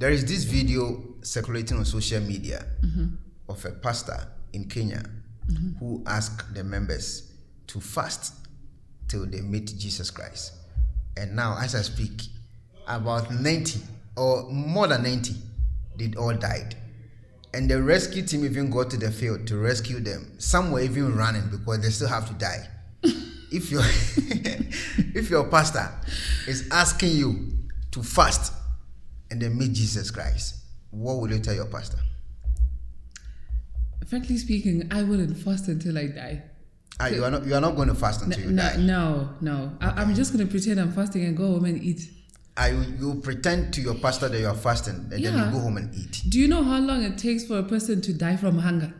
There is this video circulating on social media of a pastor in Kenya who asked the members to fast till they meet Jesus Christ. And now, as I speak, about 90 or more than 90 did all died. And the rescue team even got to the field to rescue them. Some were even running because they still have to die. If your pastor is asking you to fast and then meet Jesus Christ, what will you tell your pastor? Frankly speaking, I wouldn't fast until I die. You are not going to fast until you die? No. Okay. I'm just going to pretend I'm fasting and go home and eat. You pretend to your pastor that you are fasting and then you go home and eat. Do you know how long it takes for a person to die from hunger?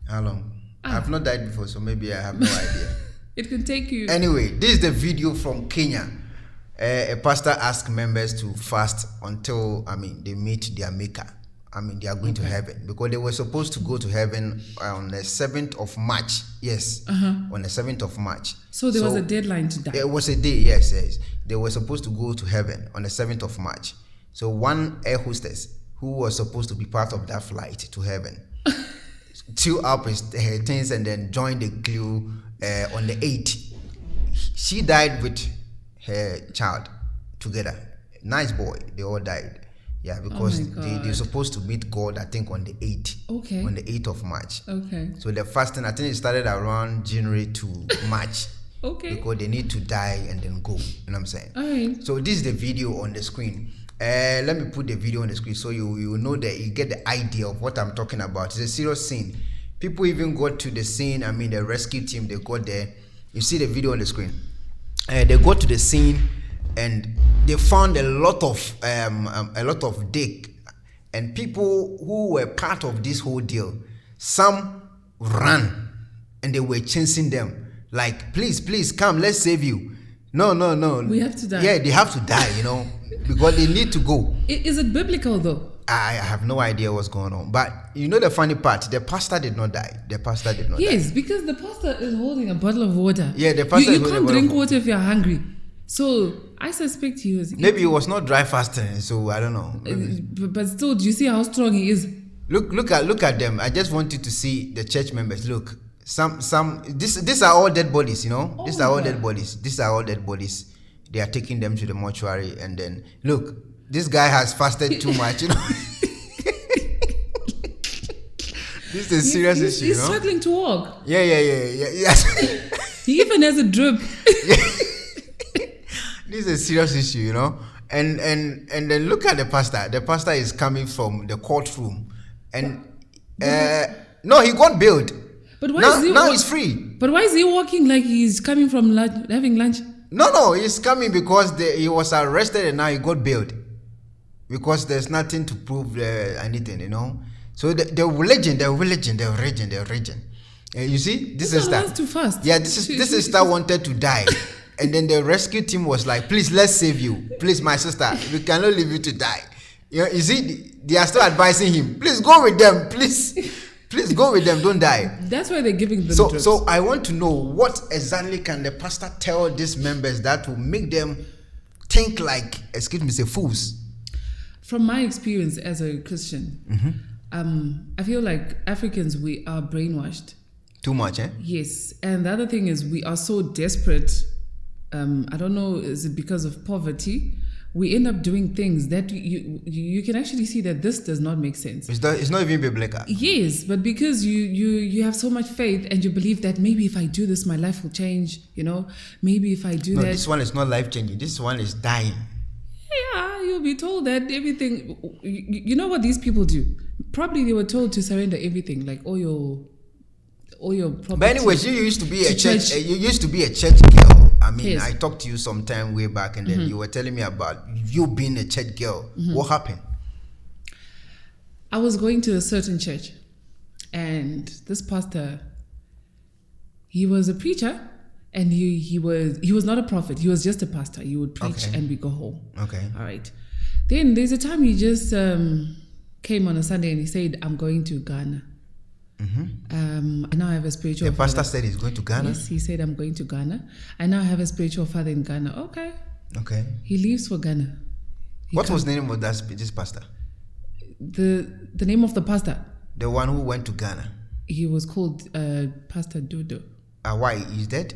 How long? I've not died before, so maybe I have no idea. It could take you... Anyway, this is the video from Kenya. A pastor asked members to fast until, they meet their maker. They are going to heaven. Because they were supposed to go to heaven on the 7th of March. Yes, on the 7th of March. So there was a deadline to die. It was a day, yes. They were supposed to go to heaven on the 7th of March. So one air hostess who was supposed to be part of that flight to heaven threw up her things and then joined the crew on the 8th. She died with her child together. Nice boy. They all died. Yeah, because they're supposed to meet God, I think, on the 8th. Okay. On the 8th of March. Okay. So the fasting, I think it started around January to March. Okay. Because they need to die and then go. You know what I'm saying? All right. So this is the video on the screen. Let me put the video on the screen so you know that you get the idea of what I'm talking about. It's a serious scene. People even got to the scene. The rescue team, they got there. You see the video on the screen. They got to the scene and they found a lot of dick, and people who were part of this whole deal, some ran and they were chasing them like, please come, let's save you. No, we have to die. Yeah, they have to die, because they need to go. Is it biblical though? I have no idea what's going on, but the funny part, the pastor did not die. Yes, because the pastor is holding a bottle of water. Yeah, the pastor you can't drink water if you're hungry. So I suspect he was... Maybe he was not dry fasting, so I don't know. But still, do you see how strong he is? Look at them. I just want you to see the church members. Look, these are all dead bodies, These are all dead bodies. They are taking them to the mortuary, and then look, this guy has fasted too much, This is a serious issue, He's struggling to walk. Yeah. Yes. He even has a drip. This is a serious issue, and then look at the pastor. The pastor is coming from the courtroom, and no, he got bailed. But why now he's free. But why is he walking like he's coming from having lunch? No, he's coming because he was arrested and now he got bailed because there's nothing to prove anything, So the religion. You see, this is that. Too fast. Yeah, this sister wanted to die. And then the rescue team was like, please, let's save you. Please, my sister, we cannot leave you to die. You see, they are still advising him. Please go with them. Please go with them. Don't die. That's why they're giving them drugs. So I want to know, what exactly can the pastor tell these members that will make them think like, fools? From my experience as a Christian, I feel like Africans, we are brainwashed. Too much, eh? Yes. And the other thing is we are so desperate. I don't know, is it because of poverty? We end up doing things that you can actually see that this does not make sense. It's not even biblical. Yes, but because you have so much faith and you believe that maybe if I do this, my life will change, Maybe if I do that... this one is not life-changing. This one is dying. Yeah, you'll be told that everything... You know what these people do? Probably they were told to surrender everything, like all your property. But anyways, you used to be a church. You used to be a church girl. Yes. I talked to you sometime way back, and then you were telling me about you being a church girl. What happened? I was going to a certain church, and this pastor, he was a preacher, and he was not a prophet. He was just a pastor. He would preach and we go home. Okay. All right. Then there's a time he just came on a Sunday and he said, "I'm going to Ghana." I now have a spiritual father. The pastor said he's going to Ghana? Yes, he said, "I'm going to Ghana. I now have a spiritual father in Ghana." Okay. He leaves for Ghana. What was the name of this pastor? the name of the pastor. The one who went to Ghana. He was called Pastor Dodo. Why? He's dead?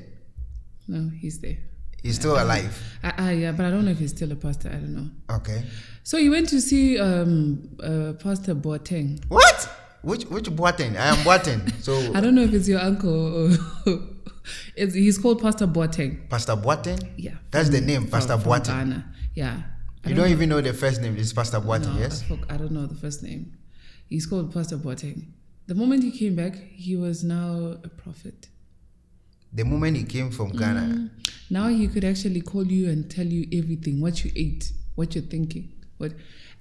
No, he's there. He's still alive? Yeah, but I don't know if he's still a pastor. I don't know. Okay. So he went to see Pastor Boateng. What? Which Boateng? I am Boateng. So I don't know if it's your uncle or... he's called Pastor Boateng. Pastor Boateng? Yeah. That's the name, Pastor from Boateng. Ghana. Yeah. You don't even know the first name. It's Pastor Boateng, No, yes? I don't know the first name. He's called Pastor Boateng. The moment he came back, he was now a prophet. The moment he came from Ghana. Now he could actually call you and tell you everything, what you ate, what you're thinking.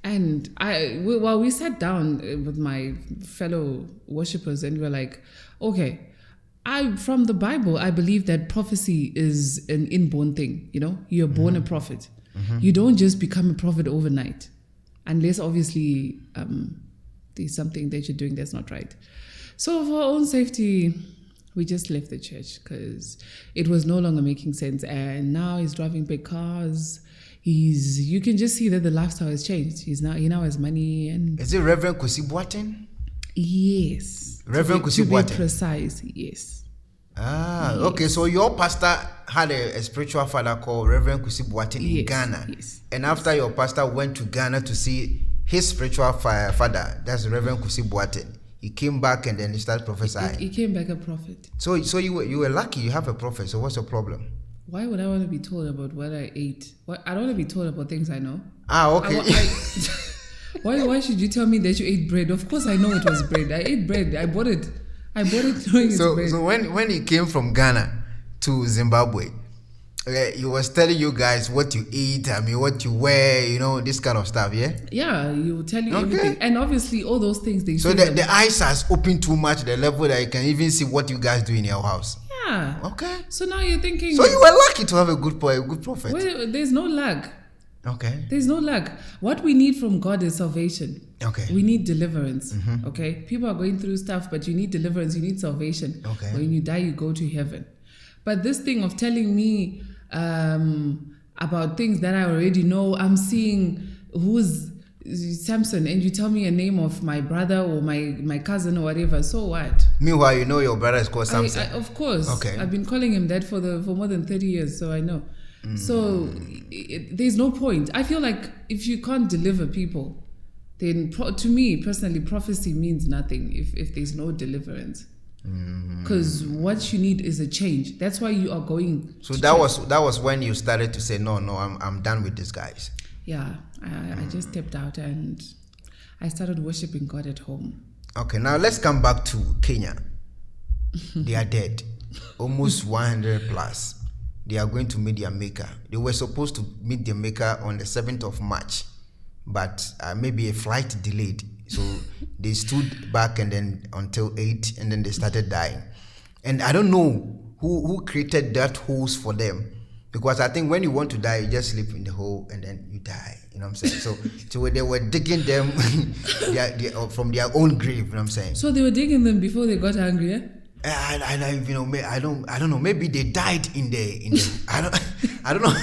And we sat down with my fellow worshippers and we were like, okay, from the Bible, I believe that prophecy is an inborn thing. You know, you're born a prophet. You don't just become a prophet overnight, unless obviously there's something that you're doing that's not right. So for our own safety, we just left the church because it was no longer making sense. And now he's driving big cars. You can just see that the lifestyle has changed. He now has money. And is it Reverend Kusi Boateng? Yes. Reverend Kusi Boateng. To be precise, yes. Yes. Okay. So your pastor had a spiritual father called Reverend Kusi Boateng in Ghana. Yes. And after your pastor went to Ghana to see his spiritual father, that's Reverend Kusi Boateng, he came back and then he started prophesying. He came back a prophet. So you were lucky you have a prophet. So what's your problem? Why would I want to be told about what I ate? I don't want to be told about things I know. Okay. Why should you tell me that you ate bread? Of course I know it was bread. I ate bread. I bought it knowing it's bread. So when he came from Ghana to Zimbabwe, he was telling you guys what you eat, what you wear, this kind of stuff, yeah? Yeah, he will tell you everything. And obviously all those things they so the eyes are open too much, the level that you can even see what you guys do in your house. Yeah. Okay. So now you're thinking... So you were lucky to have a good prophet. Well, there's no luck. Okay. There's no luck. What we need from God is salvation. Okay. We need deliverance. Okay. People are going through stuff, but you need deliverance. You need salvation. Okay. When you die, you go to heaven. But this thing of telling me about things that I already know, I'm seeing who's Samson, and you tell me a name of my brother or my cousin or whatever. So what? Meanwhile, you know your brother is called Samson. Of course. Okay. I've been calling him that for more than 30 years, so I know. So there's no point. I feel like if you can't deliver people, then to me personally, prophecy means nothing if there's no deliverance. Because what you need is a change. That's why you are going. So that was when you started to say, no, I'm done with these guys. Yeah, I just stepped out and I started worshiping God at home. Okay, now let's come back to Kenya. They are dead, almost 100 plus. They are going to meet their maker. They were supposed to meet their maker on the 7th of March, but maybe a flight delayed. So they stood back and then until 8, and then they started dying. And I don't know who created that holes for them, because I think when you want to die, you just sleep in the hole and then you die. You know what I'm saying? So they were digging them from their own grave. You know what I'm saying? So they were digging them before they got hungry. Eh? I don't know. Maybe they died in the. I don't know.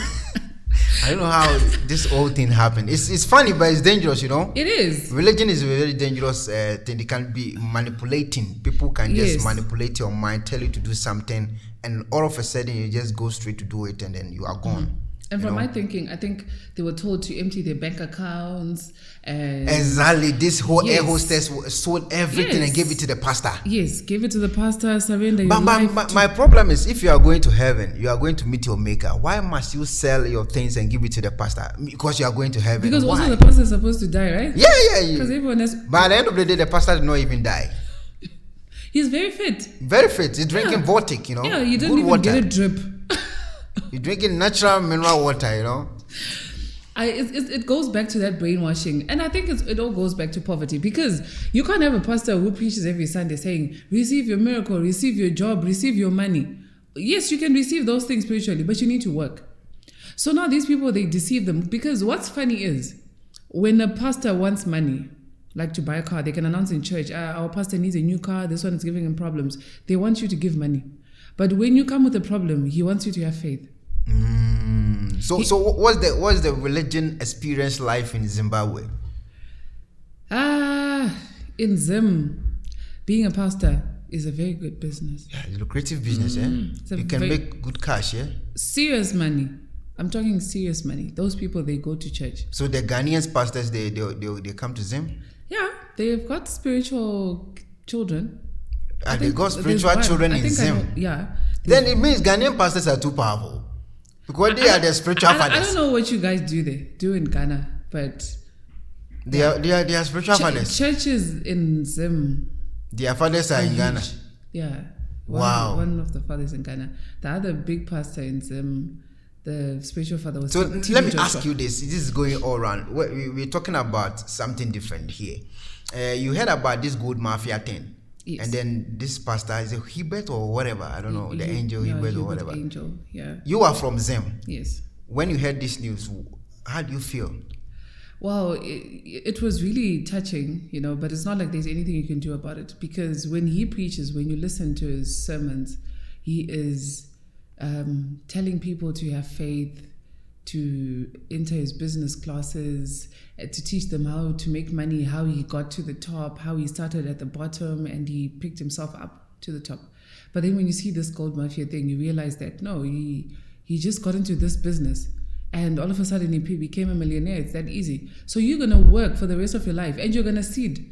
I don't know how this whole thing happened. It's funny, but it's dangerous, It is. Religion is a very dangerous thing. It can be manipulating. People can just manipulate your mind, tell you to do something, and all of a sudden you just go straight to do it, and then you are gone. And from my thinking, I think they were told to empty their bank accounts. And exactly. This whole air hostess sold everything and gave it to the pastor. Yes, give it to the pastor, surrender your life. But my problem is, if you are going to heaven, you are going to meet your maker. Why must you sell your things and give it to the pastor? Because you are going to heaven. Because also the pastor is supposed to die, right? Yeah. Because everyone else. But at the end of the day, the pastor did not even die. He's very fit. Very fit. He's drinking Vortic, Yeah, you didn't even get a drip. You're drinking natural mineral water, It goes back to that brainwashing, and I think it all goes back to poverty, because you can't have a pastor who preaches every Sunday saying, receive your miracle, receive your job, receive your money. Yes, you can receive those things spiritually, but you need to work. So now these people, they deceive them, because what's funny is when a pastor wants money, like to buy a car, they can announce in church, our pastor needs a new car, this one is giving him problems. They want you to give money. But when you come with a problem, he wants you to have faith. So what's the religion experience life in Zimbabwe? In Zim, being a pastor is a very good business. Yeah, it's a lucrative business, You can make good cash, Serious money. I'm talking serious money. Those people, they go to church. So the Ghanaian pastors, they come to Zim? Yeah, they've got spiritual children. And they got spiritual children in Zim? Yeah. Then it means Ghanaian pastors are too powerful. Because they are the spiritual fathers. I don't know what you guys do in Ghana, but... They are spiritual fathers. Churches in Zim... Their fathers are in Ghana? Yeah. Wow. One of the fathers in Ghana. The other big pastor in Zim... The spiritual father was... So let me ask you this. This is going all around. We're talking about something different here. You heard about this gold mafia thing. Yes. And then this pastor, is it Hubert or whatever? I don't know. The angel Hubert or whatever. Angel, yeah. You are from Zim. Yes. When you heard this news, how do you feel? Well, it was really touching, but it's not like there's anything you can do about it. Because when he preaches, when you listen to his sermons, he is... telling people to have faith, to enter his business classes, to teach them how to make money, how he got to the top, how he started at the bottom and he picked himself up to the top. But then when you see this gold mafia thing, you realize that no, he just got into this business and all of a sudden he became a millionaire. It's that easy. So you're going to work for the rest of your life and you're going to seed.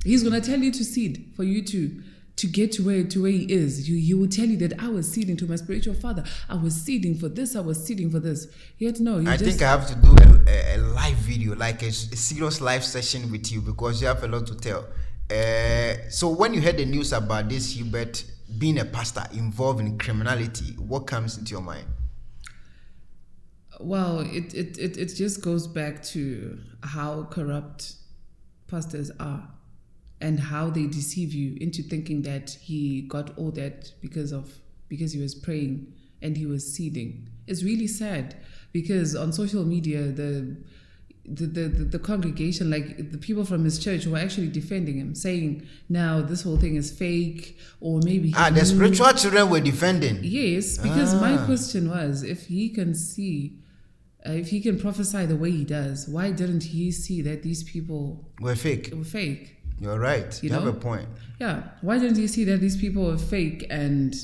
He's going to tell you to seed for you to get to where he is. He will tell you that I was seeding to my spiritual father. I was seeding for this. I was seeding for this. Yet no, I think I have to do a live video, like a serious live session with you because you have a lot to tell. So when you heard the news about this Hubert being a pastor involved in criminality, what comes into your mind? Well, it just goes back to how corrupt pastors are. And how they deceive you into thinking that he got all that because he was praying and he was seeding. It's really sad because on social media the congregation, like the people from his church, were actually defending him, saying now this whole thing is fake, or maybe the spiritual children were defending. Yes, because my question was, if he can see, if he can prophesy the way he does, why didn't he see that these people were fake? You're right. You have a point. Yeah. Why didn't you see that these people were fake and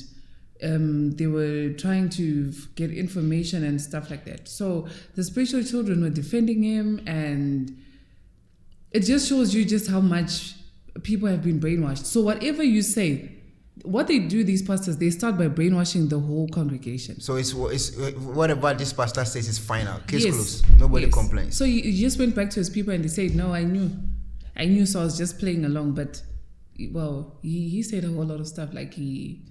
they were trying to get information and stuff like that? So the spiritual children were defending him, and it just shows you just how much people have been brainwashed. So whatever you say, what they do, these pastors, they start by brainwashing the whole congregation. So it's whatever this pastor says is final. Case closed. Nobody complains. So he just went back to his people and they said, no, I knew, so I was just playing along. But, well, he said a whole lot of stuff. Like he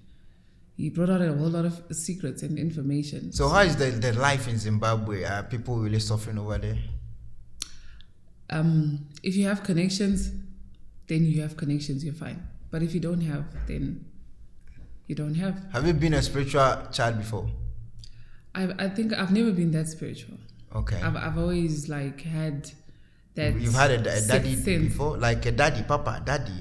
brought out a whole lot of secrets and information. So how is the life in Zimbabwe? Are people really suffering over there? If you have connections, then you have connections, you're fine. But if you don't have, then you don't have. Have you been a spiritual child before? I think I've never been that spiritual. Okay. I've always had that. You've had a daddy before, like a daddy.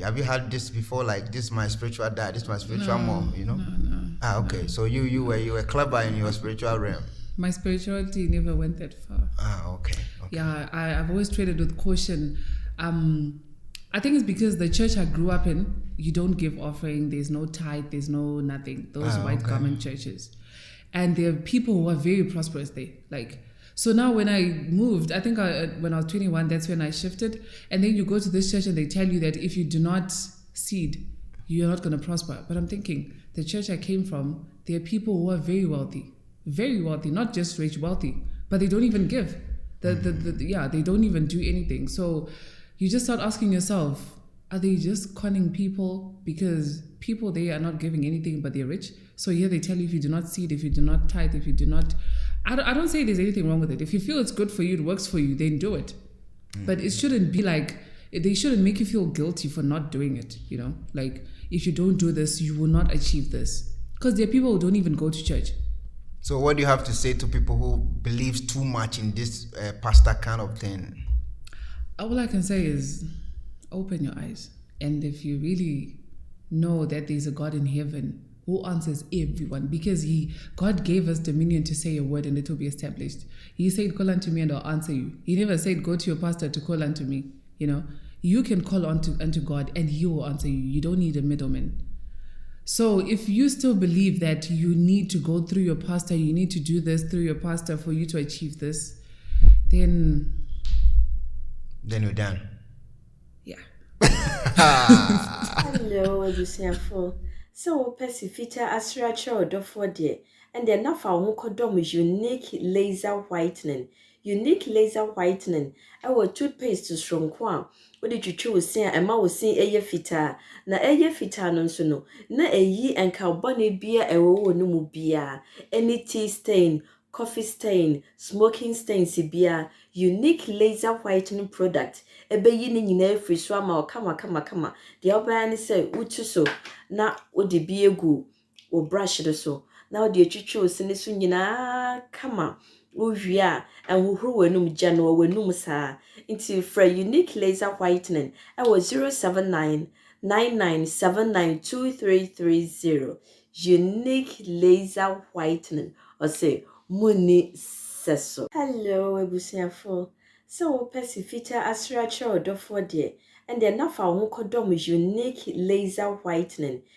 Have you had this before? Like, this is my spiritual dad, this is my spiritual mom. No. Okay. So you were clever in your spiritual realm. My spirituality never went that far. Okay. Yeah, I've always traded with caution. I think it's because the church I grew up in, you don't give offering, there's no tithe, there's no nothing. Those white garment churches. And there are people who are very prosperous there. So now when I moved, I think when I was 21, that's when I shifted. And then you go to this church and they tell you that if you do not seed, you're not going to prosper. But I'm thinking, the church I came from, there are people who are very wealthy, not just rich, wealthy, but they don't even give. They don't even do anything. So you just start asking yourself, are they just conning people? Because people, they are not giving anything, but they're rich. So here they tell you, if you do not seed, if you do not tithe, if you do not... I don't say there's anything wrong with it. If you feel it's good for you, it works for you, then do it. But it shouldn't be they shouldn't make you feel guilty for not doing it, Like, if you don't do this, you will not achieve this. Because there are people who don't even go to church. So what do you have to say to people who believe too much in this pastor kind of thing? All I can say is open your eyes. And if you really know that there's a God in heaven who answers everyone, because God gave us dominion to say a word and it will be established. He said, call unto me and I'll answer you. He never said, go to your pastor to call unto me. You can call unto God and He will answer you. You don't need a middleman. So if you still believe that you need to go through your pastor, you need to do this through your pastor for you to achieve this, then you're done. Yeah. Hello, Ebusiafo. So, Pesifita Asracha or for dear, and then now for Wonkodom is unique laser whitening. Unique laser whitening. Our toothpaste to strong quam. What did you choose? Say, and ma was saying a fita. Na eye fita non sono. Na a ye and carbonate beer a wo no mu beer. Any tea stain, coffee stain, smoking stain, beer. Unique laser whitening product. Ebe yi ni nyina free so ama kama. The obani say utu so na odi bi egu o brush do so. Na odi etwitwe osini so nyina kama. Uwie a enhuhuru wenum gya no wenum saa. Nti fra unique laser whitening e wo 07999792330. Unique laser whitening. Or say muni seso. Hello, Ebusiafo. So Pesifita Asracha or for dear, and then now for Wonkodom is unique laser whitening.